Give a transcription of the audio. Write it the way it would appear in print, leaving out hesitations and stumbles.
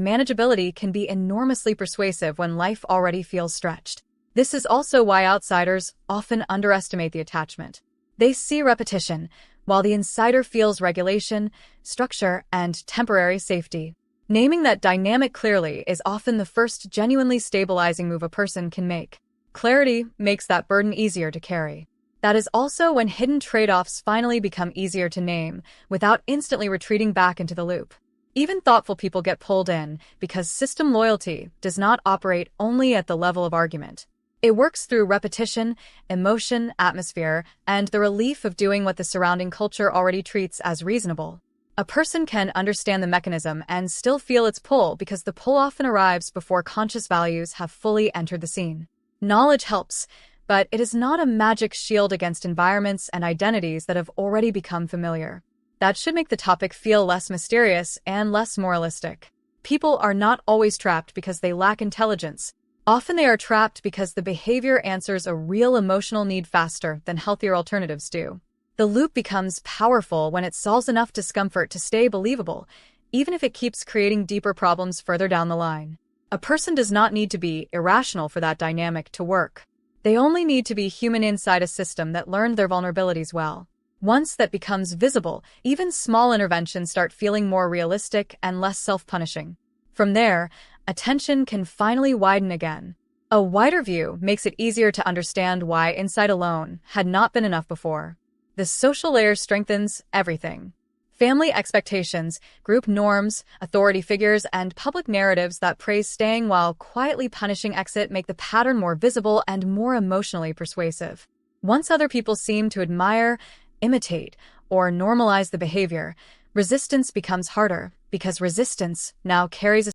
manageability can be enormously persuasive when life already feels stretched. This is also why outsiders often underestimate the attachment. They see repetition, while the insider feels regulation, structure, and temporary safety. Naming that dynamic clearly is often the first genuinely stabilizing move a person can make. Clarity makes that burden easier to carry. That is also when hidden trade-offs finally become easier to name, without instantly retreating back into the loop. Even thoughtful people get pulled in because system loyalty does not operate only at the level of argument. It works through repetition, emotion, atmosphere, and the relief of doing what the surrounding culture already treats as reasonable. A person can understand the mechanism and still feel its pull because the pull often arrives before conscious values have fully entered the scene. Knowledge helps, but it is not a magic shield against environments and identities that have already become familiar. That should make the topic feel less mysterious and less moralistic. People are not always trapped because they lack intelligence. Often they are trapped because the behavior answers a real emotional need faster than healthier alternatives do. The loop becomes powerful when it solves enough discomfort to stay believable, even if it keeps creating deeper problems further down the line. A person does not need to be irrational for that dynamic to work. They only need to be human inside a system that learned their vulnerabilities well. Once that becomes visible, even small interventions start feeling more realistic and less self-punishing. From there, attention can finally widen again. A wider view makes it easier to understand why insight alone had not been enough before. The social layer strengthens everything. Family expectations, group norms, authority figures, and public narratives that praise staying while quietly punishing exit make the pattern more visible and more emotionally persuasive. Once other people seem to admire, imitate, or normalize the behavior, resistance becomes harder because resistance now carries a